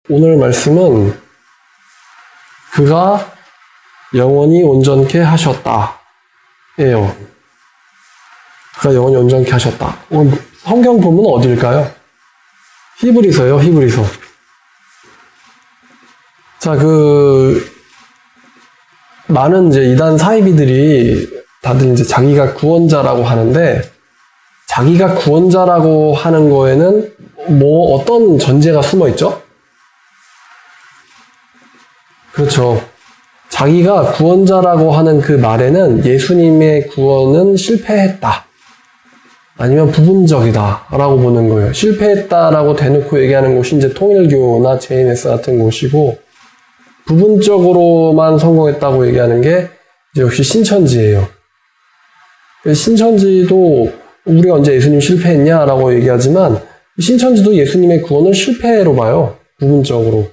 오늘 말씀은 그가 영원히 온전케 하셨다 예요. 그가 영원히 온전케 하셨다. 성경 본문은 어디일까요? 히브리서요. 히브리서. 자, 많은 이제 이단 사이비들이 다들 이제 자기가 구원자라고 하는데, 자기가 구원자라고 하는 거에는 어떤 전제가 숨어 있죠? 그렇죠. 자기가 구원자라고 하는 그 말에는 예수님의 구원은 실패했다. 아니면 부분적이다. 라고 보는 거예요. 실패했다라고 대놓고 얘기하는 곳이 이제 통일교나 JMS 같은 곳이고, 부분적으로만 성공했다고 얘기하는 게 이제 역시 신천지예요. 신천지도 우리가 언제 예수님 실패했냐라고 얘기하지만, 신천지도 예수님의 구원을 실패로 봐요. 부분적으로.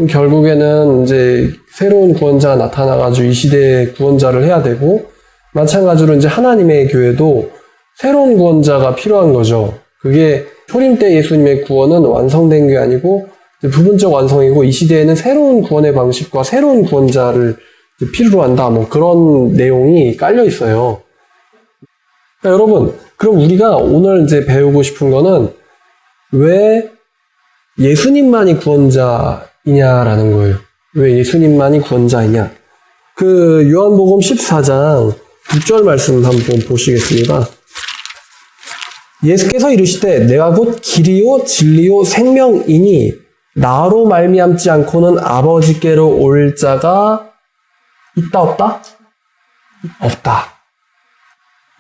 결국에는 이제 새로운 구원자가 나타나가지고 이 시대의 구원자를 해야 되고, 마찬가지로 이제 하나님의 교회도 새로운 구원자가 필요한 거죠. 그게 초림 때 예수님의 구원은 완성된 게 아니고 부분적 완성이고, 이 시대에는 새로운 구원의 방식과 새로운 구원자를 필요로 한다. 그런 내용이 깔려 있어요. 그러니까 여러분, 그럼 우리가 오늘 이제 배우고 싶은 거는 왜 예수님만이 구원자이냐라는 거예요. 왜 예수님만이 구원자이냐. 요한복음 14장 6절 말씀 한번 보시겠습니다. 예수께서 이르시되 내가 곧 길이요 진리요 생명이니 나로 말미암지 않고는 아버지께로 올 자가 있다 없다? 없다.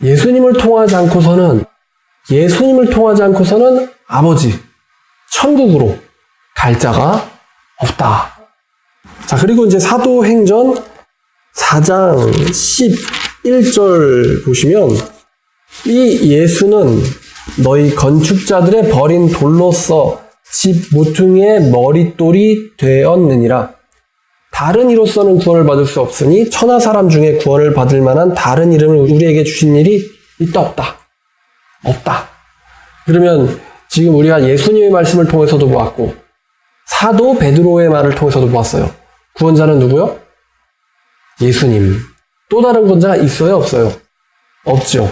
예수님을 통하지 않고서는 아버지 천국으로 갈 자가 없다. 자, 그리고 이제 사도행전 4장 11절 보시면, 이 예수는 너희 건축자들의 버린 돌로서 집 모퉁이의 머릿돌이 되었느니라. 다른 이로서는 구원을 받을 수 없으니 천하 사람 중에 구원을 받을 만한 다른 이름을 우리에게 주신 일이 있다 없다? 없다. 그러면 지금 우리가 예수님의 말씀을 통해서도 보았고, 사도 베드로의 말을 통해서도 보았어요. 구원자는 누구요? 예수님. 또 다른 구원자가 있어요? 없어요? 없죠.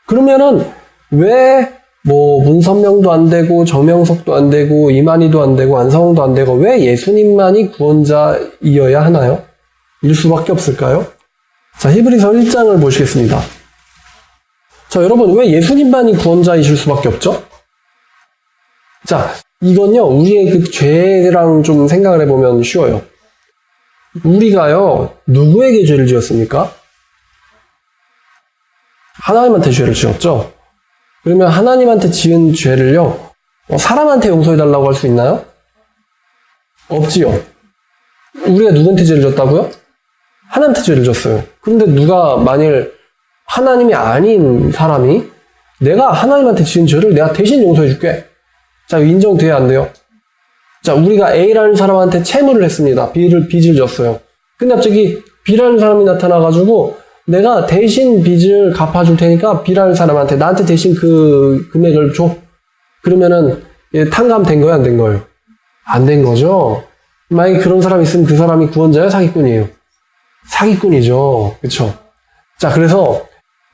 그러면은 왜 문선명도 안 되고 정명석도 안 되고 이만희도 안 되고 안성홍도 안 되고 왜 예수님만이 구원자이어야 하나요? 일 수밖에 없을까요? 자, 히브리서 1장을 보시겠습니다. 자, 여러분, 왜 예수님만이 구원자이실 수밖에 없죠? 자, 이건요, 우리의 죄랑 좀 생각을 해보면 쉬워요. 우리가요, 누구에게 죄를 지었습니까? 하나님한테 죄를 지었죠? 그러면 하나님한테 지은 죄를요, 사람한테 용서해달라고 할 수 있나요? 없지요. 우리가 누구한테 죄를 졌다고요? 하나님한테 죄를 졌어요. 그런데 누가 만일 하나님이 아닌 사람이 내가 하나님한테 지은 죄를 내가 대신 용서해줄게. 자, 인정돼야 안 돼요? 자, 우리가 A라는 사람한테 채무를 했습니다. 빚을 졌어요. 근데 갑자기 B라는 사람이 나타나가지고 내가 대신 빚을 갚아줄 테니까 B라는 사람한테 나한테 대신 그 금액을 줘. 그러면은 탕감된 거예요? 안 된 거예요? 안 된 거죠? 만약에 그런 사람이 있으면 그 사람이 구원자예요? 사기꾼이에요? 사기꾼이죠. 그쵸? 자, 그래서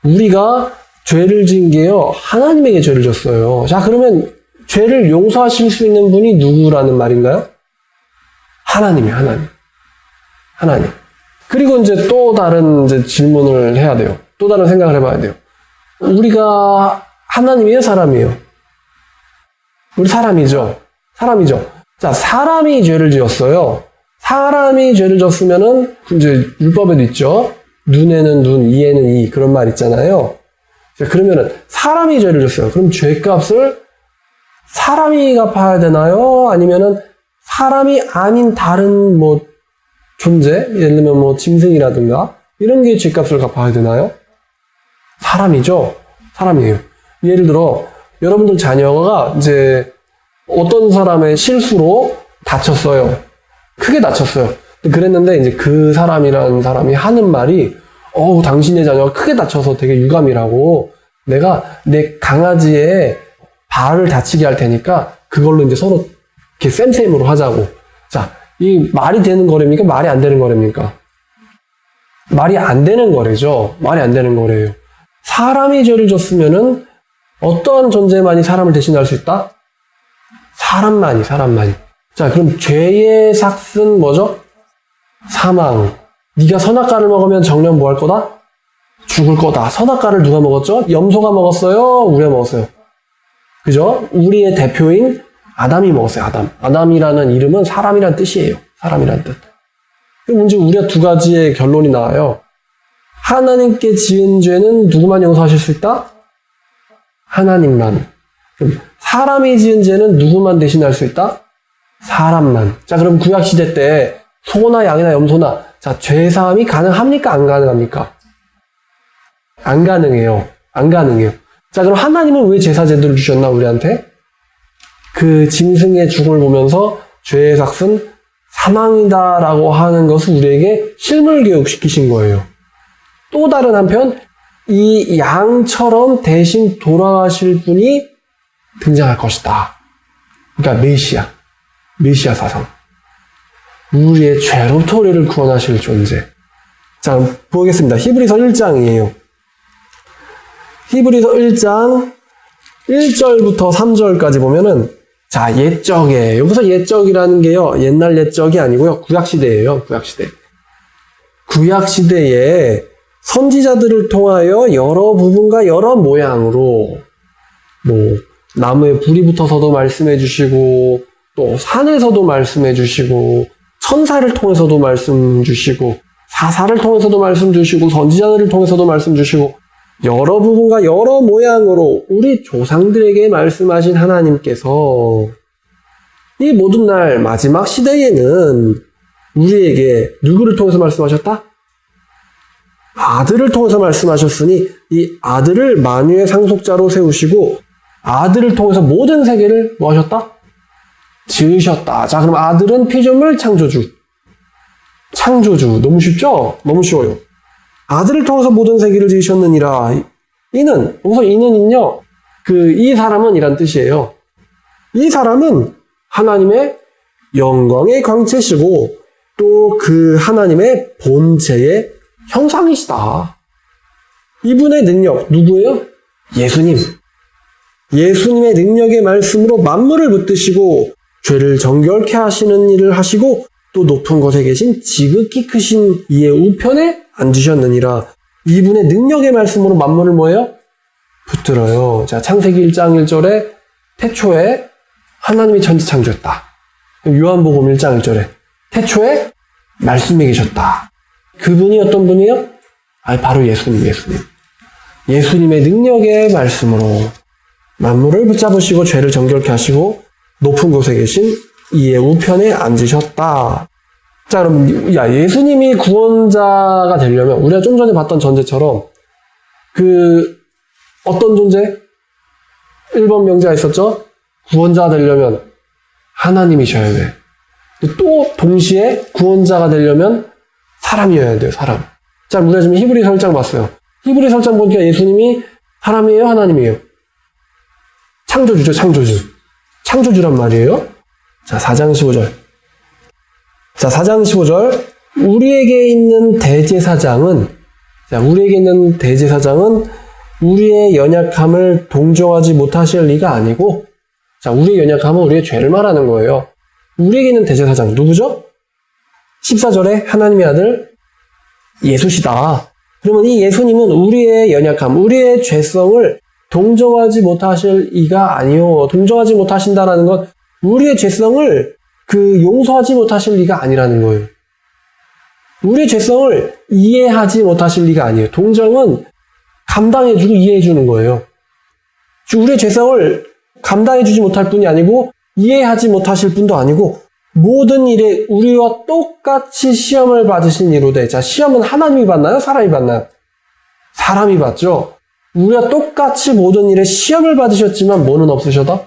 우리가 죄를 지은 게요, 하나님에게 죄를 졌어요. 자, 그러면 죄를 용서하실 수 있는 분이 누구라는 말인가요? 하나님이에요, 하나님. 그리고 이제 또 다른 질문을 해야 돼요. 또 다른 생각을 해봐야 돼요. 우리가 하나님이에요, 사람이에요? 우리 사람이죠. 자, 사람이 죄를 지었어요. 사람이 죄를 졌으면은 이제 율법에도 있죠. 눈에는 눈, 이에는 이, 그런 말 있잖아요. 자, 그러면은 사람이 죄를 졌어요. 그럼 죄값을 사람이 갚아야 되나요? 아니면은 사람이 아닌 다른 존재, 예를 들면 짐승이라든가 이런 게 죄값을 갚아야 되나요? 사람이죠. 사람이에요. 예를 들어 여러분들 자녀가 이제 어떤 사람의 실수로 다쳤어요. 크게 다쳤어요. 그랬는데 이제 그 사람이라는 사람이 하는 말이 당신의 자녀가 크게 다쳐서 되게 유감이라고, 내가 내 강아지의 발을 다치게 할 테니까 그걸로 이제 서로 이렇게 쌤쌤으로 하자고. 자, 이 말이 되는 거래입니까? 말이 안 되는 거래입니까? 말이 안 되는 거래죠. 말이 안 되는 거래요. 사람이 죄를 졌으면은 어떠한 존재만이 사람을 대신할 수 있다? 사람만이. 자, 그럼 죄의 삭은 뭐죠? 사망. 네가 선악과를 먹으면 정령 뭐 할 거다? 죽을 거다. 선악과를 누가 먹었죠? 염소가 먹었어요? 우리가 먹었어요? 그죠? 우리의 대표인 아담이 먹었어요. 아담이라는 이름은 사람이란 뜻이에요. 사람이란 뜻. 그럼 이제 우리가 두 가지의 결론이 나와요. 하나님께 지은 죄는 누구만 용서하실 수 있다? 하나님만. 그럼 사람이 지은 죄는 누구만 대신할 수 있다? 사람만. 자, 그럼 구약시대 때 소나 양이나 염소나 자, 죄사함이 가능합니까? 안 가능합니까? 안 가능해요. 자, 그럼 하나님은 왜 제사제도를 주셨나, 우리한테? 그 짐승의 죽음을 보면서 죄의 삭은 사망이다라고 하는 것을 우리에게 실물 교육시키신 거예요. 또 다른 한편, 이 양처럼 대신 돌아가실 분이 등장할 것이다. 그러니까 메시아 사상. 우리의 죄로부터 우리를 구원하실 존재. 자, 보겠습니다. 히브리서 1장이에요. 히브리서 1장 1절부터 3절까지 보면은 자, 옛적에 여기서 옛적이라는 게요. 옛날 옛적이 아니고요. 구약시대예요. 구약시대에 선지자들을 통하여 여러 부분과 여러 모양으로 나무에 불이 붙어서도 말씀해 주시고 또 산에서도 말씀해 주시고 천사를 통해서도 말씀 주시고 사사를 통해서도 말씀 주시고 선지자들을 통해서도 말씀 주시고 여러 부분과 여러 모양으로 우리 조상들에게 말씀하신 하나님께서 이 모든 날 마지막 시대에는 우리에게 누구를 통해서 말씀하셨다? 아들을 통해서 말씀하셨으니 이 아들을 만유의 상속자로 세우시고 아들을 통해서 모든 세계를 뭐 하셨다? 지으셨다. 자, 그럼 아들은 피조물 창조주. 너무 쉽죠? 너무 쉬워요. 아들을 통해서 모든 세계를 지으셨느니라. 여기서 이는요, 이 사람은 이란 뜻이에요. 이 사람은 하나님의 영광의 광채시고 또 그 하나님의 본체의 형상이시다. 이분의 능력, 누구예요? 예수님의 능력의 말씀으로 만물을 붙드시고 죄를 정결케 하시는 일을 하시고 또 높은 곳에 계신 지극히 크신 이의 우편에 앉으셨느니라. 이분의 능력의 말씀으로 만물을 뭐예요? 붙들어요. 자, 창세기 1장 1절에 태초에 하나님이 천지 창조했다. 요한복음 1장 1절에 태초에 말씀이 계셨다. 그분이 어떤 분이에요? 바로 예수님. 예수님의 능력의 말씀으로 만물을 붙잡으시고 죄를 정결케 하시고 높은 곳에 계신 이의 우편에 앉으셨다. 자, 그럼 예수님이 구원자가 되려면 우리가 좀 전에 봤던 전제처럼 어떤 존재? 1번 명제가 있었죠? 구원자가 되려면 하나님이셔야 돼. 또 동시에 구원자가 되려면 사람이어야 돼요. 사람. 자, 우리가 지금 히브리서 1장 봤어요. 히브리서 1장 보니까 예수님이 사람이에요? 하나님이에요? 창조주죠. 창조주란 말이에요. 자, 4장 15절. 자, 4장 15절. 우리에게 있는 대제사장은 우리의 연약함을 동정하지 못하실 리가 아니고, 자, 우리의 연약함은 우리의 죄를 말하는 거예요. 우리에게 있는 대제사장, 누구죠? 14절에 하나님의 아들 예수시다. 그러면 이 예수님은 우리의 연약함, 우리의 죄성을 동정하지 못하실 이가 아니요. 동정하지 못하신다라는 건 우리의 죄성을 용서하지 못하실 리가 아니라는 거예요. 우리의 죄성을 이해하지 못하실 리가 아니에요. 동정은 감당해주고 이해해주는 거예요. 우리의 죄성을 감당해주지 못할 뿐이 아니고 이해하지 못하실 분도 아니고 모든 일에 우리와 똑같이 시험을 받으신 이로되. 자, 시험은 하나님이 받나요? 사람이 받나요? 사람이 받죠. 우리가 똑같이 모든 일에 시험을 받으셨지만 뭐는 없으셔다?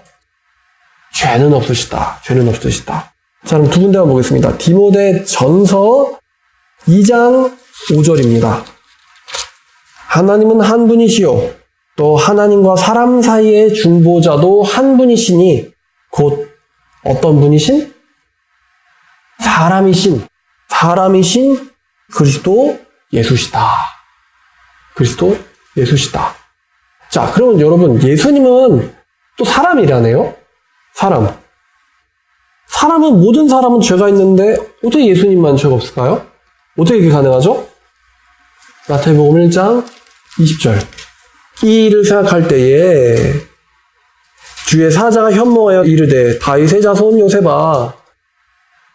죄는 없으시다. 자, 그럼 두 군데 한번 보겠습니다. 디모데 전서 2장 5절입니다. 하나님은 한 분이시요 또 하나님과 사람 사이의 중보자도 한 분이시니 곧 어떤 분이신? 사람이신 그리스도 예수시다. 그리스도 예수시다. 자, 그러면 여러분, 예수님은 또 사람이라네요? 모든 사람은 죄가 있는데 어떻게 예수님만 죄가 없을까요? 어떻게 이게 가능하죠? 마태복음 1장 20절. 이 일을 생각할 때에 주의 사자가 현몽하여 이르되 다윗의 자손 요셉아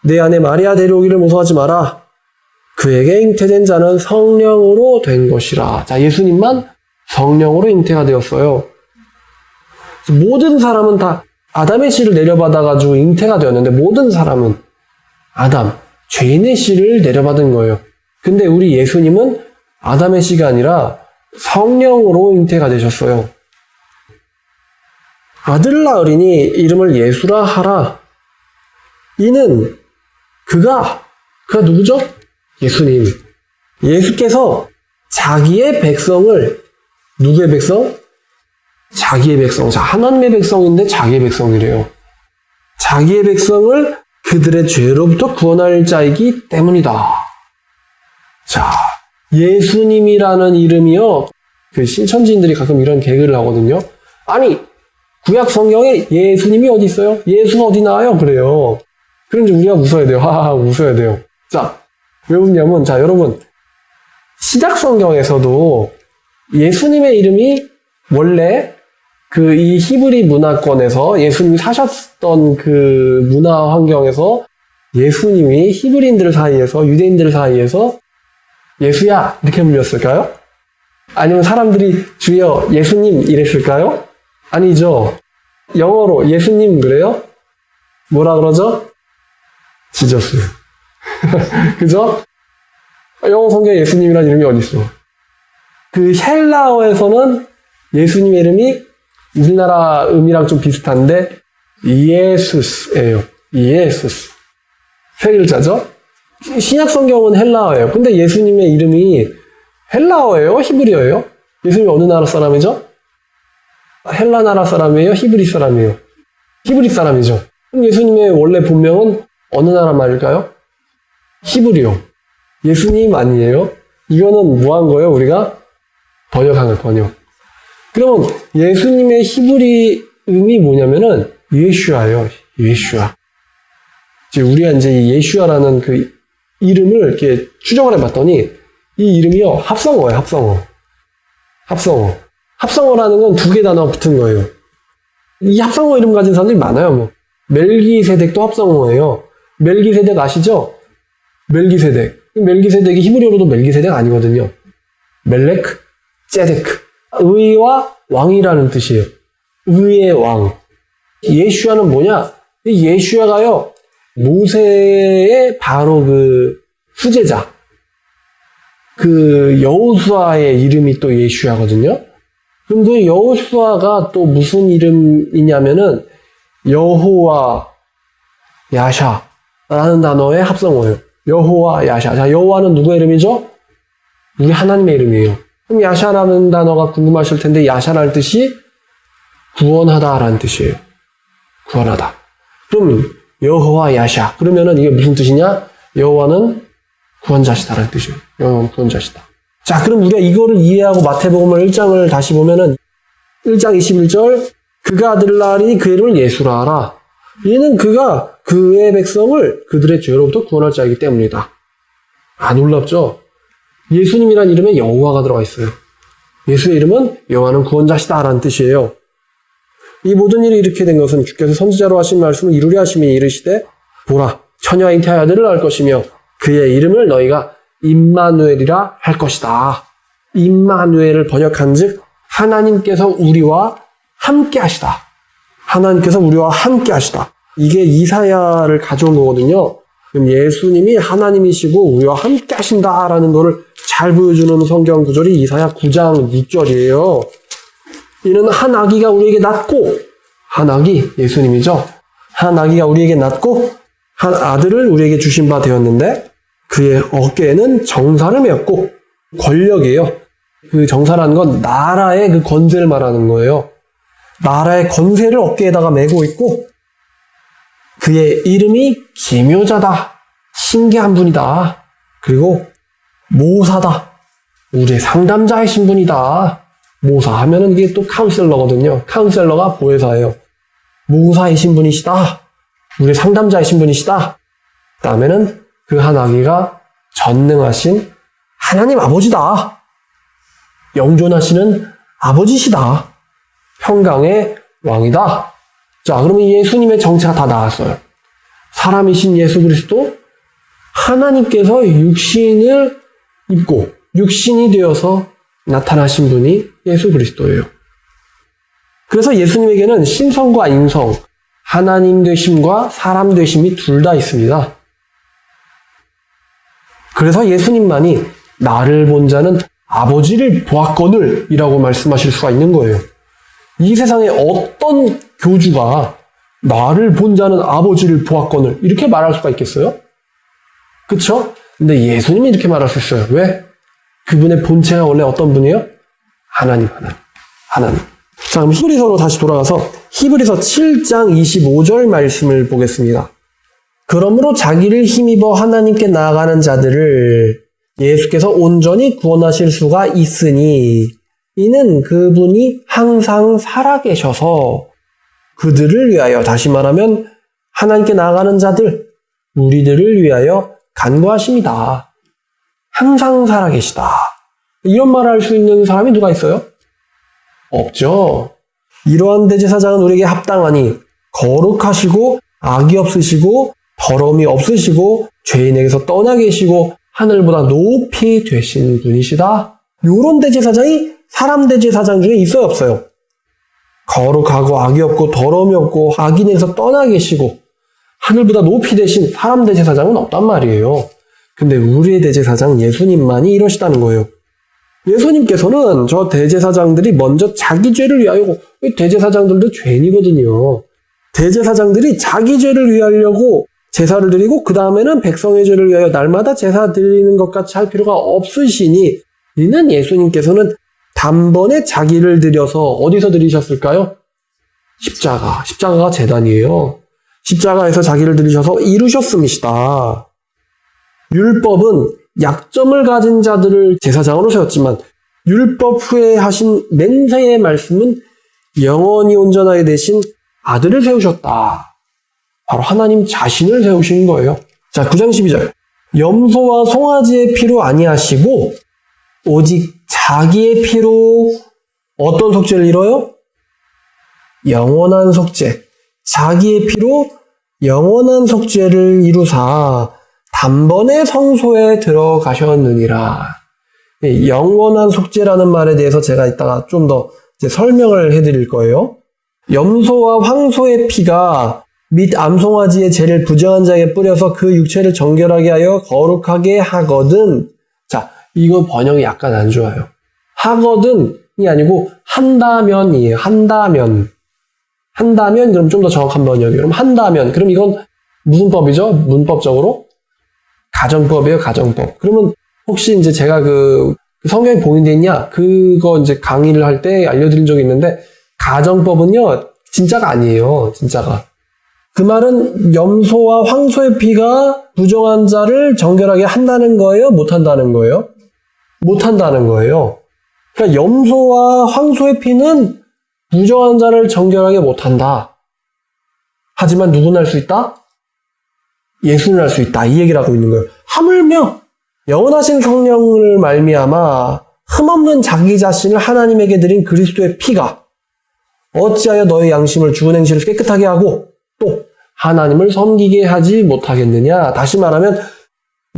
내 아내 마리아 데려오기를 모소하지 마라. 그에게 잉태된 자는 성령으로 된 것이라. 자, 예수님만 성령으로 잉태가 되었어요. 모든 사람은 다 아담의 씨를 내려받아가지고 잉태가 되었는데 모든 사람은 죄인의 씨를 내려받은 거예요. 근데 우리 예수님은 아담의 씨가 아니라 성령으로 잉태가 되셨어요. 아들 낳으리니 이름을 예수라 하라. 이는 그가 누구죠? 예수님. 예수께서 자기의 백성을, 누구의 백성? 자기의 백성. 자, 하나님의 백성인데 자기의 백성이래요. 자기의 백성을 그들의 죄로부터 구원할 자이기 때문이다. 자, 예수님이라는 이름이요. 그 신천지인들이 가끔 이런 개그를 하거든요. 아니, 구약 성경에 예수님이 어디 있어요? 예수는 어디 나와요? 그래요. 그런지 우리가 웃어야 돼요. 하하, 웃어야 돼요. 자, 왜 웃냐면, 자, 여러분, 시작 성경에서도 예수님의 이름이 원래 이 히브리 문화권에서 예수님이 사셨던 그 문화 환경에서 예수님이 히브리인들 사이에서, 유대인들 사이에서 예수야 이렇게 불렸을까요? 아니면 사람들이 주여 예수님 이랬을까요? 아니죠. 영어로 예수님 그래요? 뭐라 그러죠? 지저스. 그죠? 영어 성경에 예수님이라는 이름이 어디 있어? 그 헬라어에서는 예수님의 이름이 우리나라 음이랑 좀 비슷한데 예수스예요. 예수스. 세 글자죠? 신약 성경은 헬라어예요. 근데 예수님의 이름이 헬라어예요? 히브리어예요? 예수님이 어느 나라 사람이죠? 헬라 나라 사람이에요? 히브리 사람이에요? 히브리 사람이죠. 그럼 예수님의 원래 본명은 어느 나라 말일까요? 히브리어. 예수님 아니에요? 이거는 뭐 한 거예요? 우리가 번역한 거예요, 번역. 그러면 예수님의 히브리 음이 뭐냐면은 예슈아예요. 예슈아. 우리가 이제 이 예슈아라는 그 이름을 이렇게 추정을 해봤더니 이 이름이요, 합성어예요, 합성어. 합성어라는 건 두 개 단어가 붙은 거예요. 이 합성어 이름 가진 사람들이 많아요, 뭐. 멜기세덱도 합성어예요. 멜기세덱 아시죠? 멜기세덱이 히브리어로도 멜기세덱 아니거든요. 멜렉, 제데크. 의와 왕이라는 뜻이에요. 의의 왕. 예슈아는 뭐냐? 이 예슈아가요, 모세의 바로 그 수제자. 그 여호수아의 이름이 또 예슈아거든요. 그럼 그 여호수아가 또 무슨 이름이냐면은 여호와 야샤라는 단어의 합성어예요. 여호와 야샤. 자, 여호와는 누구의 이름이죠? 우리 하나님의 이름이에요. 그럼 야샤라는 단어가 궁금하실 텐데 야샤라는 뜻이 구원하다라는 뜻이에요. 구원하다. 그럼 여호와 야샤. 그러면은 이게 무슨 뜻이냐? 여호와는 구원자시다라는 뜻이에요. 여호와는 구원자시다. 자, 그럼 우리가 이거를 이해하고 마태복음 1장을 다시 보면은 1장 21절 그가 아들 낳으니 그 이름을 예수라 하라. 이는 그가 그의 백성을 그들의 죄로부터 구원할 자이기 때문이다. 아, 놀랍죠? 예수님이라는 이름에 여호와가 들어가 있어요. 예수의 이름은 여호와는 구원자시다라는 뜻이에요. 이 모든 일이 이렇게 된 것은 주께서 선지자로 하신 말씀을 이루려 하심이 이르시되 보라 처녀가 잉태하여 아들을 낳을 것이며 그의 이름을 너희가 임마누엘이라 할 것이다. 임마누엘을 번역한즉 하나님께서 우리와 함께 하시다. 하나님께서 우리와 함께 하시다. 이게 이사야를 가져온 거거든요. 그럼 예수님이 하나님이시고 우리와 함께 하신다라는 거를 잘 보여주는 성경 구절이 이사야 9장 6절이에요. 이는 한 아기가 우리에게 낳고, 한 아기, 예수님이죠. 한 아기가 우리에게 낳고 한 아들을 우리에게 주신 바 되었는데 그의 어깨에는 정사를 메었고, 권력이에요. 그 정사라는 건 나라의 그 권세를 말하는 거예요. 나라의 권세를 어깨에다가 메고 있고 그의 이름이 기묘자다 신기한 분이다. 그리고 모사다. 우리의 상담자이신 분이다. 모사 하면은 이게 또 카운셀러거든요. 카운셀러가 보혜사예요. 모사이신 분이시다. 우리의 상담자이신 분이시다. 그 다음에는 그 하나님과 전능하신 하나님 아버지다. 영존하시는 아버지시다. 평강의 왕이다. 자, 그러면 예수님의 정체가 다 나왔어요. 사람이신 예수 그리스도, 하나님께서 육신을 입고 육신이 되어서 나타나신 분이 예수 그리스도예요. 그래서 예수님에게는 신성과 인성, 하나님 되심과 사람 되심이 둘 다 있습니다. 그래서 예수님만이 나를 본 자는 아버지를 보았거늘 이라고 말씀하실 수가 있는 거예요. 이 세상에 어떤 교주가 나를 본 자는 아버지를 보았거늘 이렇게 말할 수가 있겠어요? 그쵸? 근데 예수님이 이렇게 말할 수 있어요. 왜? 그분의 본체가 원래 어떤 분이에요? 하나님. 자, 그럼 히브리서로 다시 돌아가서 히브리서 7장 25절 말씀을 보겠습니다. 그러므로 자기를 힘입어 하나님께 나아가는 자들을 예수께서 온전히 구원하실 수가 있으니 이는 그분이 항상 살아계셔서 그들을 위하여, 다시 말하면 하나님께 나아가는 자들, 우리들을 위하여 간구하십니다. 항상 살아계시다. 이런 말을 할 수 있는 사람이 누가 있어요? 없죠. 이러한 대제사장은 우리에게 합당하니 거룩하시고 악이 없으시고 더러움이 없으시고 죄인에게서 떠나 계시고 하늘보다 높이 되신 분이시다. 이런 대제사장이 사람 대제사장 중에 있어요, 없어요? 거룩하고 악이 없고 더러움이 없고 악인에게서 떠나 계시고 하늘보다 높이 되신 사람 대제사장은 없단 말이에요. 근데 우리의 대제사장 예수님만이 이러시다는 거예요. 예수님께서는 저 대제사장들이 먼저 자기 죄를 위하여, 대제사장들도 죄인이거든요. 대제사장들이 자기 죄를 위하려고 제사를 드리고 그 다음에는 백성의 죄를 위하여 날마다 제사 드리는 것 같이 할 필요가 없으시니 이는 예수님께서는 단번에 자기를 드려서 어디서 드리셨을까요? 십자가가 제단이에요. 십자가에서 자기를 드리셔서 이루셨음이시다. 율법은 약점을 가진 자들을 제사장으로 세웠지만 율법 후에 하신 맹세의 말씀은 영원히 온전하게 되신 아들을 세우셨다. 바로 하나님 자신을 세우신 거예요. 자, 9장 12절. 염소와 송아지의 피로 아니하시고 오직 자기의 피로 어떤 속죄를 이뤄요? 영원한 속죄. 자기의 피로 영원한 속죄를 이루사 단번에 성소에 들어가셨느니라. 영원한 속죄라는 말에 대해서 제가 이따가 좀 더 설명을 해드릴 거예요. 염소와 황소의 피가 및 암송아지의 죄를 부정한 자에게 뿌려서 그 육체를 정결하게 하여 거룩하게 하거든. 자, 이거 번역이 약간 안 좋아요. 하거든이 아니고 한다면이에요. 한다면 그럼 좀 더 정확한 번역이에요. 그럼 한다면, 그럼 이건 무슨 법이죠? 문법적으로? 가정법이에요, 가정법. 그러면 혹시 이제 제가 그 성경에 봉인되어 있냐? 그거 이제 강의를 할 때 알려드린 적이 있는데, 가정법은요, 진짜가 아니에요, 진짜가. 그 말은 염소와 황소의 피가 부정한 자를 정결하게 한다는 거예요? 못한다는 거예요? 못한다는 거예요. 그러니까 염소와 황소의 피는 부정한 자를 정결하게 못한다. 하지만 누구는 할 수 있다? 예수는 할 수 있다. 이 얘기를 하고 있는 거예요. 하물며 영원하신 성령을 말미암아 흠없는 자기 자신을 하나님에게 드린 그리스도의 피가 어찌하여 너의 양심을 죽은 행실을 깨끗하게 하고 또 하나님을 섬기게 하지 못하겠느냐. 다시 말하면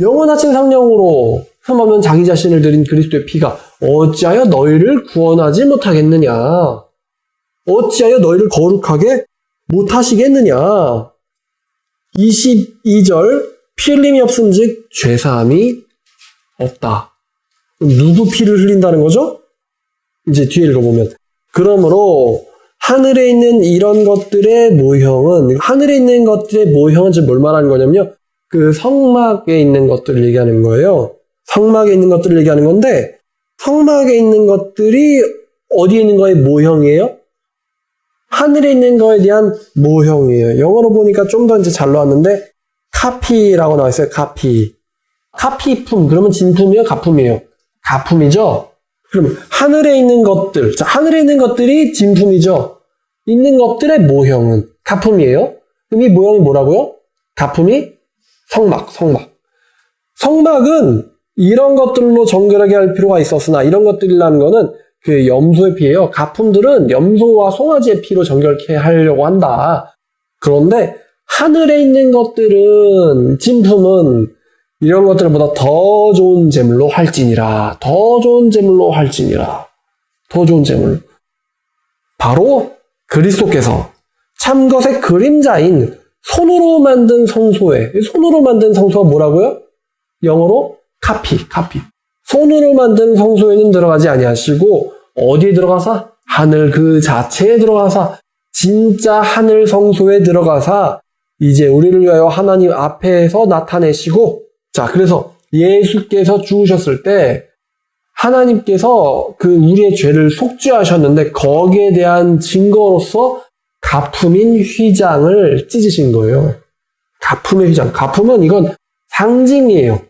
영원하신 성령으로 흠없는 자기 자신을 드린 그리스도의 피가 어찌하여 너희를 구원하지 못하겠느냐. 어찌하여 너희를 거룩하게 못하시겠느냐. 22절 피 흘림이 없음즉 죄사함이 없다. 누구 피를 흘린다는 거죠? 이제 뒤에 읽어보면 그러므로 하늘에 있는 이런 것들의 모형은, 하늘에 있는 것들의 모형은 지금 뭘 말하는 거냐면요, 그 성막에 있는 것들을 얘기하는 거예요. 성막에 있는 것들을 얘기하는 건데, 성막에 있는 것들이 어디에 있는 거의 모형이에요? 하늘에 있는 거에 대한 모형이에요. 영어로 보니까 좀 더 이제 잘 나왔는데 카피라고 나와 있어요. 카피. 카피품. 그러면 진품이에요? 가품이에요? 가품이죠? 그러면 하늘에 있는 것들. 자, 하늘에 있는 것들이 진품이죠? 있는 것들의 모형은 가품이에요? 그럼 이 모형이 뭐라고요? 가품이 성막. 성막은 이런 것들로 정결하게 할 필요가 있었으나 이런 것들이라는 거는 그 염소의 피예요. 가품들은 염소와 송아지의 피로 정결케 하려고 한다. 그런데 하늘에 있는 것들은 진품은 이런 것들보다 더 좋은 제물로 할지니라. 더 좋은 제물로. 바로 그리스도께서 참것의 그림자인 손으로 만든 성소가 뭐라고요? 영어로 카피. 손으로 만든 성소에는 들어가지 아니하시고 어디에 들어가사? 하늘 그 자체에 들어가사 진짜 하늘 성소에 들어가사 이제 우리를 위하여 하나님 앞에서 나타내시고 자 그래서 예수께서 죽으셨을 때 하나님께서 그 우리의 죄를 속죄하셨는데 거기에 대한 증거로서 가품인 휘장을 찢으신 거예요. 가품의 휘장. 가품은 이건 상징이에요.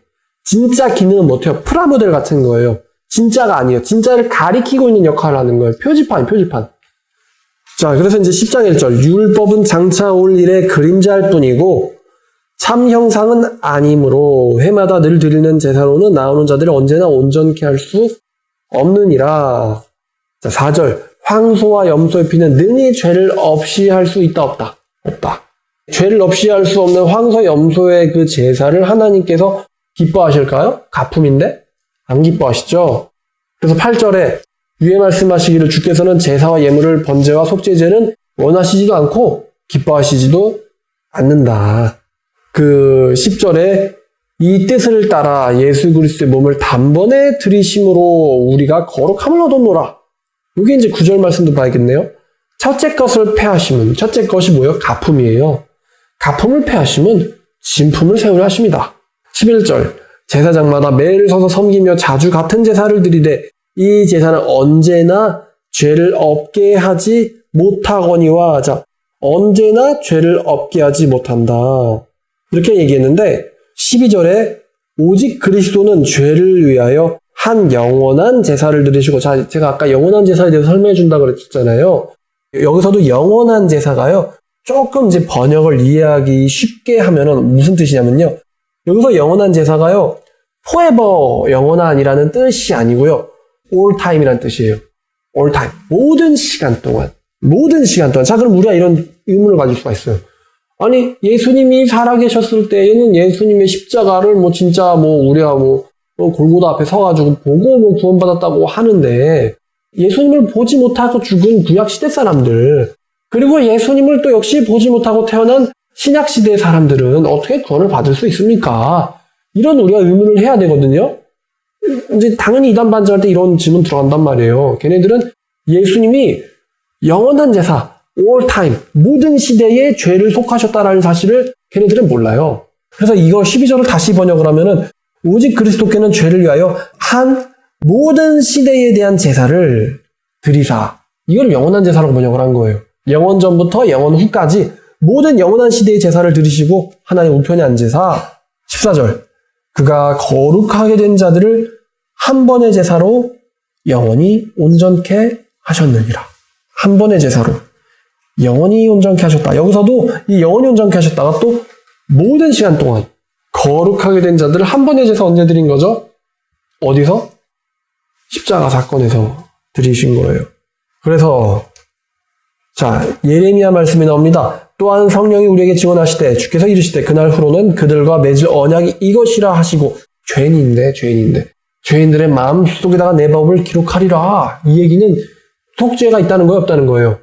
진짜 기능은 못해요. 프라모델 같은 거예요. 진짜가 아니에요. 진짜를 가리키고 있는 역할을 하는 거예요. 표지판. 자, 그래서 이제 10장 1절. 율법은 장차 올 일의 그림자일 뿐이고 참 형상은 아니므로 해마다 늘 드리는 제사로는 나오는 자들을 언제나 온전케 할 수 없느니라. 자, 4절. 황소와 염소의 피는 능히 죄를 없이 할 수 있다 없다. 죄를 없이 할 수 없는 황소 염소의 그 제사를 하나님께서 기뻐하실까요? 가품인데 안 기뻐하시죠. 그래서 8절에 위에 말씀하시기를 주께서는 제사와 예물을 번제와 속죄제는 원하시지도 않고 기뻐하시지도 않는다. 그 10절에 이 뜻을 따라 예수 그리스도의 몸을 단번에 들이심으로 우리가 거룩함을 얻었노라. 이게 이제 9절 말씀도 봐야겠네요. 첫째 것을 패하심은 첫째 것이 뭐예요? 가품이에요. 가품을 패하심은 진품을 세우려 하십니다. 11절 제사장마다 매일 서서 섬기며 자주 같은 제사를 드리되 이 제사는 언제나 죄를 없게 하지 못하거니와 자 언제나 죄를 없게 하지 못한다. 이렇게 얘기했는데 12절에 오직 그리스도는 죄를 위하여 한 영원한 제사를 드리시고 자 제가 아까 영원한 제사에 대해서 설명해 준다고 그랬잖아요. 여기서도 영원한 제사가요. 조금 이제 번역을 이해하기 쉽게 하면은 무슨 뜻이냐면요. 여기서 영원한 제사가요. forever 영원한이라는 뜻이 아니고요. all time이라는 뜻이에요. all time. 모든 시간 동안. 자, 그럼 우리가 이런 의문을 가질 수가 있어요. 아니, 예수님이 살아계셨을 때에는 예수님의 십자가를 진짜 우리가 골고다 앞에 서가지고 보고 구원받았다고 하는데 예수님을 보지 못하고 죽은 구약시대 사람들 그리고 예수님을 또 역시 보지 못하고 태어난 신약시대의 사람들은 어떻게 구원을 받을 수 있습니까? 이런 우리가 의문을 해야 되거든요. 이제 당연히 이단 반증할 때 이런 질문 들어간단 말이에요. 걔네들은 예수님이 영원한 제사, all time, 모든 시대에 죄를 속하셨다라는 사실을 걔네들은 몰라요. 그래서 이거 12절을 다시 번역을 하면은 오직 그리스도께는 죄를 위하여 한 모든 시대에 대한 제사를 드리사. 이걸 영원한 제사라고 번역을 한 거예요. 영원 전부터 영원 후까지 모든 영원한 시대의 제사를 드리시고 하나님 우편에 앉으사 14절 그가 거룩하게 된 자들을 한 번의 제사로 영원히 온전케 하셨느니라. 한 번의 제사로 영원히 온전케 하셨다. 여기서도 이 영원히 온전케 하셨다가 또 모든 시간 동안 거룩하게 된 자들을 한 번의 제사 언제 드린 거죠? 어디서? 십자가 사건에서 드리신 거예요. 그래서 자 예레미야 말씀이 나옵니다. 또한 성령이 우리에게 증언하시되 주께서 이르시되 그날 후로는 그들과 맺을 언약이 이것이라 하시고 죄인들의 마음속에다가 내 법을 기록하리라. 이 얘기는 속죄가 있다는 거예요? 없다는 거예요?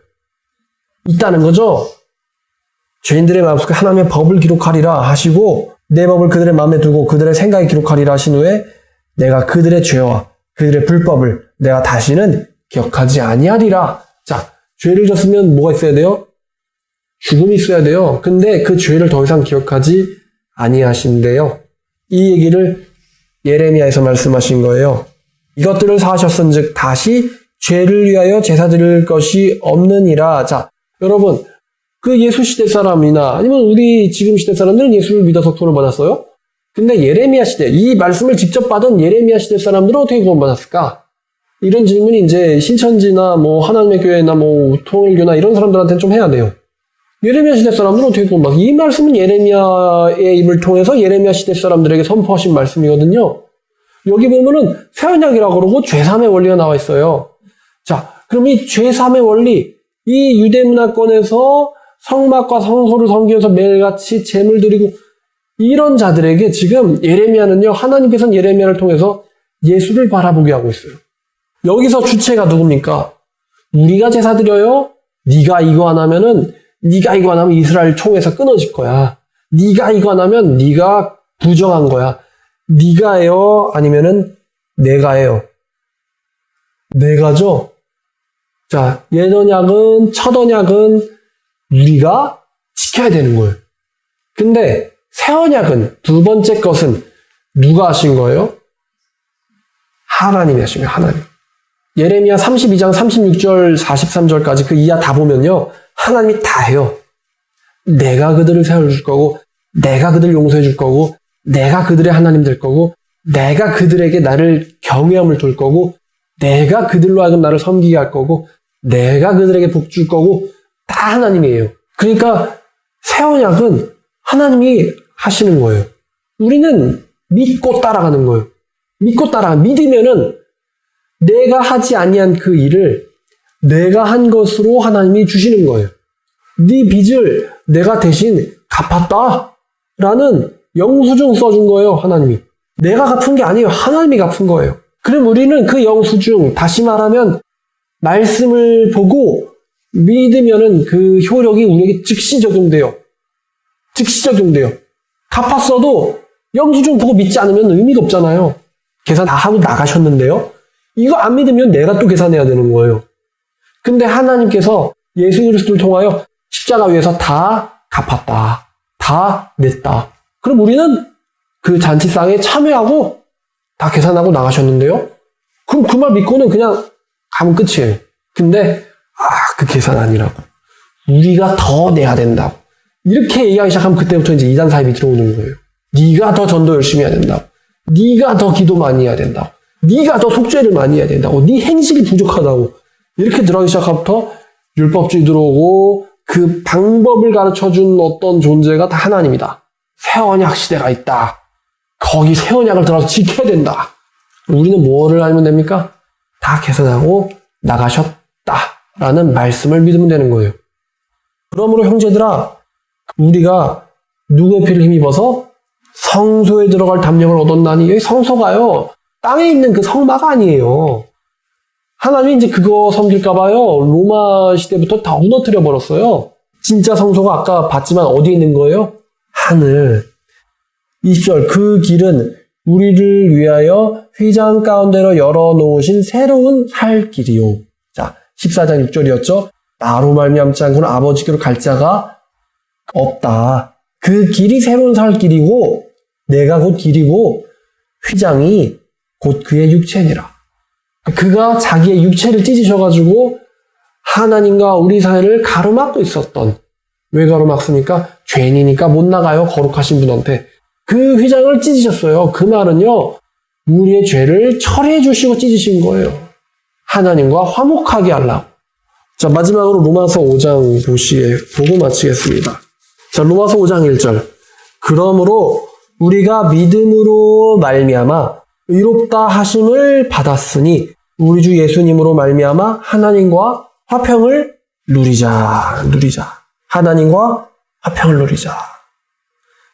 있다는 거죠? 죄인들의 마음속에 하나님의 법을 기록하리라 하시고 내 법을 그들의 마음에 두고 그들의 생각에 기록하리라 하신 후에 내가 그들의 죄와 그들의 불법을 내가 다시는 기억하지 아니하리라. 자, 죄를 졌으면 뭐가 있어야 돼요? 죽음이 있어야 돼요. 근데 그 죄를 더 이상 기억하지 아니하신대요. 이 얘기를 예레미야에서 말씀하신 거예요. 이것들을 사하셨은즉 다시 죄를 위하여 제사 드릴 것이 없느니라. 자, 여러분 그 예수 시대 사람이나 아니면 우리 지금 시대 사람들은 예수를 믿어서 구원을 받았어요? 근데 예레미야 시대, 이 말씀을 직접 받은 예레미야 시대 사람들은 어떻게 구원받았을까? 이런 질문이 이제 신천지나 뭐 하나님의 교회나 뭐 통일교나 이런 사람들한테는 좀 해야 돼요. 예레미야 시대 사람들은 어떻게 구원받았을까? 이 말씀은 예레미야의 입을 통해서 예레미야 시대 사람들에게 선포하신 말씀이거든요. 여기 보면은 새언약이라고 그러고 죄삼의 원리가 나와 있어요. 자, 그럼 이 죄삼의 원리, 이 유대 문화권에서 성막과 성소를 섬기면서 매일같이 제물 드리고 이런 자들에게 지금 예레미야는요, 하나님께서는 예레미야를 통해서 예수를 바라보게 하고 있어요. 여기서 주체가 누굽니까? 우리가 제사 드려요? 네가 이거 안 하면 이스라엘 총에서 끊어질 거야. 네가 이거 안 하면 네가 부정한 거야. 네가 해요? 아니면은 내가 해요? 내가죠? 자, 옛언약은, 첫언약은 우리가 지켜야 되는 거예요. 근데 새언약은, 두 번째 것은 누가 하신 거예요? 하나님이 하신 거예요, 하나님. 예레미야 32장 36절, 43절까지 그 이하 다 보면요, 하나님이 다 해요. 내가 그들을 세워줄 거고, 내가 그들을 용서해 줄 거고, 내가 그들의 하나님 될 거고, 내가 그들에게 나를 경외함을 둘 거고, 내가 그들로 하여금 나를 섬기게 할 거고, 내가 그들에게 복 줄 거고, 다 하나님이에요. 그러니까 새언약은 하나님이 하시는 거예요. 우리는 믿고 따라가는 거예요. 믿으면은 내가 하지 아니한 그 일을 내가 한 것으로 하나님이 주시는 거예요. 네 빚을 내가 대신 갚았다라는 영수증 써준 거예요, 하나님이. 내가 갚은 게 아니에요. 하나님이 갚은 거예요. 그럼 우리는 그 영수증, 다시 말하면 말씀을 보고 믿으면은 그 효력이 우리에게 즉시 적용돼요. 갚았어도 영수증 보고 믿지 않으면 의미가 없잖아요. 계산 다 하고 나가셨는데요. 이거 안 믿으면 내가 또 계산해야 되는 거예요. 근데 하나님께서 예수 그리스도를 통하여 십자가 위에서 다 갚았다. 다 냈다. 그럼 우리는 그 잔치상에 참여하고 다 계산하고 나가셨는데요. 그럼 그 말 믿고는 그냥 가면 끝이에요. 근데 그 계산 아니라고. 우리가 더 내야 된다고. 이렇게 얘기하기 시작하면 그때부터 이제 이단 사입이 들어오는 거예요. 네가 더 전도 열심히 해야 된다고. 네가 더 기도 많이 해야 된다고. 네가 더 속죄를 많이 해야 된다고. 네 행실이 부족하다고. 이렇게 들어가기 시작하부터 율법주의 들어오고 그 방법을 가르쳐준 어떤 존재가 다 하나님이다. 새언약 시대가 있다. 거기 새언약을 들어서 지켜야 된다. 우리는 뭐를 알면 됩니까? 다 계산하고 나가셨다라는 말씀을 믿으면 되는 거예요. 그러므로 형제들아, 우리가 누구의 피를 힘입어서 성소에 들어갈 담력을 얻었나니, 여기 성소가요, 땅에 있는 그 성막 아니에요. 하나님이 이제 그거 섬길까봐요, 로마 시대부터 다 무너뜨려 버렸어요. 진짜 성소가 아까 봤지만 어디에 있는 거예요? 하늘. 20절, 그 길은 우리를 위하여 휘장 가운데로 열어놓으신 새로운 살 길이요. 자, 14장 6절이었죠. 나로 말미암지 않고는 아버지께로 갈 자가 없다. 그 길이 새로운 살 길이고 내가 곧 길이고 휘장이 곧 그의 육체니라. 그가 자기의 육체를 찢으셔가지고 하나님과 우리 사이를 가로막고 있었던, 왜 가로막습니까? 죄인이니까 못 나가요, 거룩하신 분한테. 그 휘장을 찢으셨어요. 그 말은요, 우리의 죄를 처리해 주시고 찢으신 거예요. 하나님과 화목하게 하려고. 자, 마지막으로 로마서 5장 보고 마치겠습니다. 자, 로마서 5장 1절. 그러므로 우리가 믿음으로 말미암아 의롭다 하심을 받았으니 우리 주 예수님으로 말미암아 하나님과 화평을 누리자. 하나님과 화평을 누리자.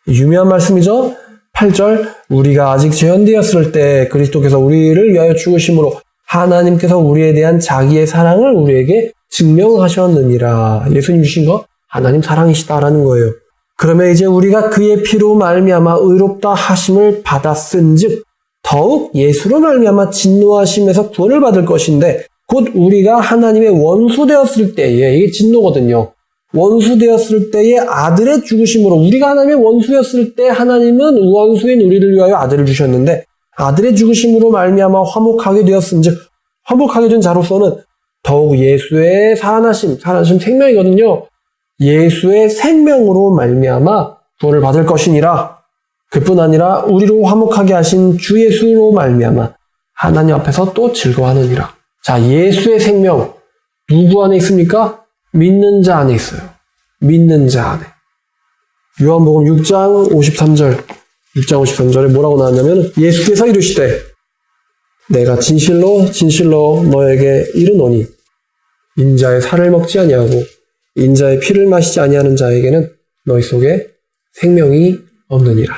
유명한 말씀이죠. 8절, 우리가 아직 죄인되었을 때 그리스도께서 우리를 위하여 죽으심으로 하나님께서 우리에 대한 자기의 사랑을 우리에게 증명하셨느니라. 예수님 주신 거 하나님 사랑이시다라는 거예요. 그러면 이제 우리가 그의 피로 말미암아 의롭다 하심을 받았은즉 더욱 예수로 말미암아 진노하심에서 구원을 받을 것인데, 곧 우리가 하나님의 원수 되었을 때에, 이게 진노거든요. 원수 되었을 때에 아들의 죽으심으로, 우리가 하나님의 원수였을 때 하나님은 원수인 우리를 위하여 아들을 주셨는데, 아들의 죽으심으로 말미암아 화목하게 되었은즉, 화목하게 된 자로서는 더욱 예수의 살아나심 생명이거든요. 예수의 생명으로 말미암아 구원을 받을 것이니라. 그뿐 아니라 우리로 화목하게 하신 주 예수로 말미암아 하나님 앞에서 또 즐거워하느니라. 자, 예수의 생명 누구 안에 있습니까? 믿는 자 안에 있어요. 믿는 자 안에. 요한복음 6장 53절에 뭐라고 나왔냐면 예수께서 이르시되 내가 진실로 진실로 너에게 이르노니 인자의 살을 먹지 아니하고 인자의 피를 마시지 아니하는 자에게는 너희 속에 생명이 없느니라.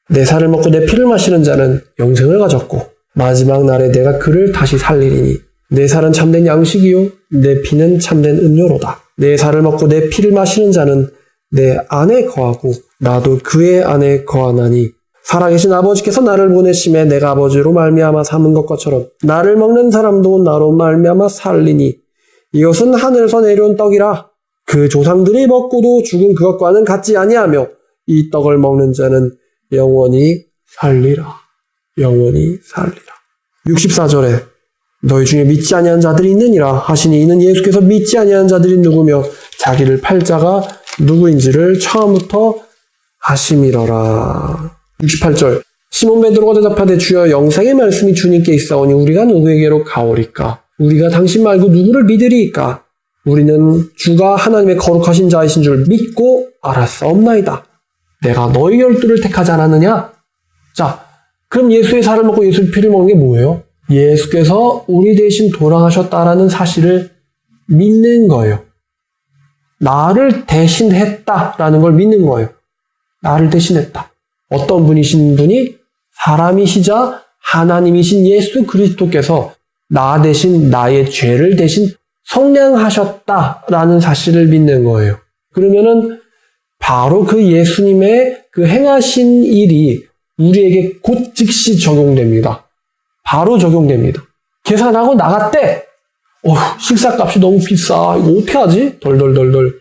내 살을 먹고 내 피를 마시는 자는 영생을 가졌고 마지막 날에 내가 그를 다시 살리리니 내 살은 참된 양식이요 내 피는 참된 음료로다. 내 살을 먹고 내 피를 마시는 자는 내 안에 거하고 나도 그의 안에 거하나니 살아계신 아버지께서 나를 보내심에 내가 아버지로 말미암아 삼은 것처럼 나를 먹는 사람도 나로 말미암아 살리니 이것은 하늘에서 내려온 떡이라. 그 조상들이 먹고도 죽은 그것과는 같지 아니하며 이 떡을 먹는 자는 영원히 살리라. 영원히 살리라. 64절에 너희 중에 믿지 아니한 자들이 있느니라 하시니 이는 예수께서 믿지 아니한 자들이 누구며 자기를 팔 자가 누구인지를 처음부터 아심이러라. 68절 시몬 베드로가 대답하되 주여 영생의 말씀이 주님께 있사오니 우리가 누구에게로 가오리까? 우리가 당신 말고 누구를 믿으리이까? 우리는 주가 하나님의 거룩하신 자이신 줄 믿고 알았사옵나이다. 내가 너희 12를 택하지 않았느냐? 자, 그럼 예수의 살을 먹고 예수의 피를 먹는 게 뭐예요? 예수께서 우리 대신 돌아가셨다라는 사실을 믿는 거예요. 나를 대신했다라는 걸 믿는 거예요. 나를 대신했다. 어떤 분이신 분이 사람이시자 하나님이신 예수 그리스도께서 나 대신 나의 죄를 대신 속량하셨다라는 사실을 믿는 거예요. 그러면은 바로 그 예수님의 그 행하신 일이 우리에게 곧 즉시 적용됩니다. 바로 적용됩니다. 계산하고 나갔대. 식사값이 너무 비싸. 이거 어떻게 하지? 덜덜덜덜.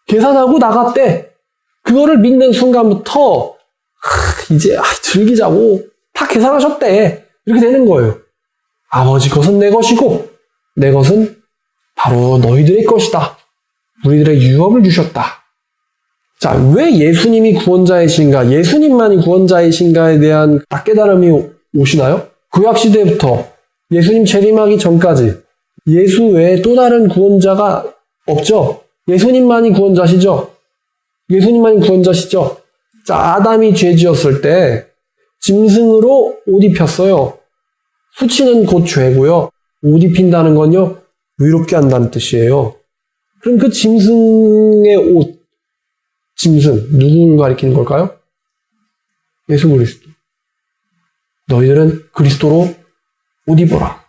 계산하고 나갔대. 그거를 믿는 순간부터 이제 즐기자고 다 계산하셨대. 이렇게 되는 거예요. 아버지 것은 내 것이고 내 것은 바로 너희들의 것이다. 우리들의 유업을 주셨다. 자, 왜 예수님이 구원자이신가? 예수님만이 구원자이신가에 대한 딱 깨달음이 오시나요? 구약시대부터 예수님 재림하기 전까지 예수 외에 또 다른 구원자가 없죠? 예수님만이 구원자시죠? 예수님만이 구원자시죠? 자, 아담이 죄 지었을 때 짐승으로 옷 입혔어요. 수치는 곧 죄고요. 옷 입힌다는 건요, 위롭게 한다는 뜻이에요. 그럼 그 짐승의 옷, 짐승, 누구를 가리키는 걸까요? 예수 그리스도. 너희들은 그리스도로 옷 입어라.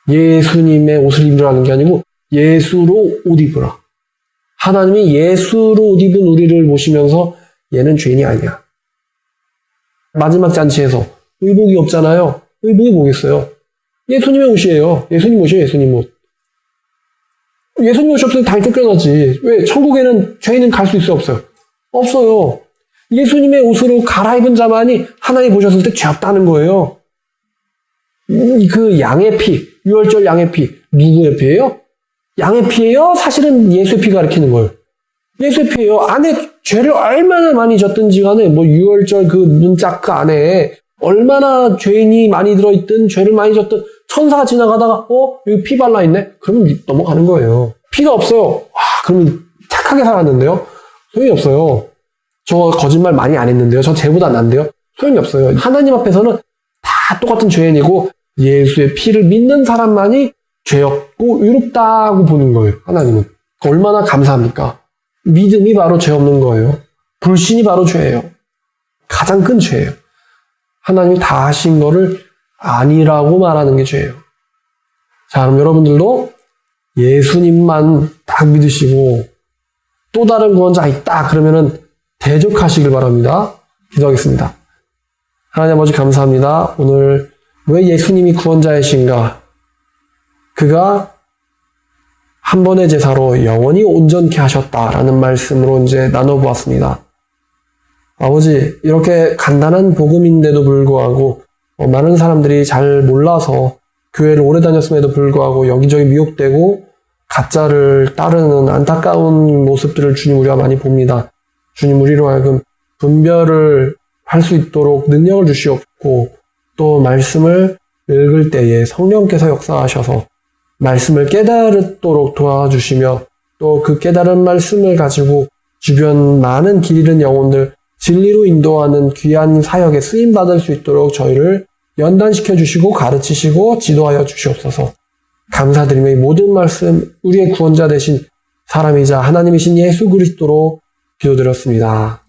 예수님의 옷을 입으라는 게 아니고 예수로 옷 입으라. 하나님이 예수로 옷 입은 우리를 보시면서 얘는 죄인이 아니야. 마지막 잔치에서 의복이 없잖아요. 의복이 뭐겠어요? 예수님의 옷이에요. 예수님 옷이에요. 예수님 옷. 예수님 옷이 없으면 당연히 쫓겨나지. 왜? 천국에는 죄인은 갈 수 있어요? 없어요? 없어요. 예수님의 옷으로 갈아입은 자만이 하나님 보셨을 때 죄 없다는 거예요. 그 양의 피, 유월절 양의 피, 누구의 피예요? 양의 피예요? 사실은 예수의 피가 가리키는 거예요. 예수의 피예요. 안에 죄를 얼마나 많이 졌든지 간에 유월절 그 문짝 그 안에 얼마나 죄인이 많이 들어있든 죄를 많이 졌든 천사가 지나가다가 여기 피 발라있네? 그러면 넘어가는 거예요. 피가 없어요. 그러면 착하게 살았는데요? 소용이 없어요. 저 거짓말 많이 안 했는데요? 저 쟤보다 낫는데요? 소용이 없어요. 하나님 앞에서는 다 똑같은 죄인이고 예수의 피를 믿는 사람만이 죄 없고 의롭다고 보는 거예요. 하나님은. 얼마나 감사합니까? 믿음이 바로 죄 없는 거예요. 불신이 바로 죄예요. 가장 큰 죄예요. 하나님이 다 하신 거를 아니라고 말하는 게 죄예요. 자, 그럼 여러분들도 예수님만 딱 믿으시고 또 다른 구원자 있다 그러면은 대적하시길 바랍니다. 기도하겠습니다. 하나님 아버지 감사합니다. 오늘 왜 예수님이 구원자이신가? 그가 한 번의 제사로 영원히 온전케 하셨다라는 말씀으로 이제 나눠보았습니다. 아버지, 이렇게 간단한 복음인데도 불구하고 많은 사람들이 잘 몰라서 교회를 오래 다녔음에도 불구하고 여기저기 미혹되고 가짜를 따르는 안타까운 모습들을 주님 우리가 많이 봅니다. 주님 우리로 하여금 분별을 할 수 있도록 능력을 주시옵고 또 말씀을 읽을 때에 성령께서 역사하셔서 말씀을 깨달도록 도와주시며 또 그 깨달은 말씀을 가지고 주변 많은 길 잃은 영혼들 진리로 인도하는 귀한 사역에 쓰임받을 수 있도록 저희를 연단시켜 주시고 가르치시고 지도하여 주시옵소서. 감사드리며 이 모든 말씀 우리의 구원자 되신 사람이자 하나님이신 예수 그리스도로 기도드렸습니다.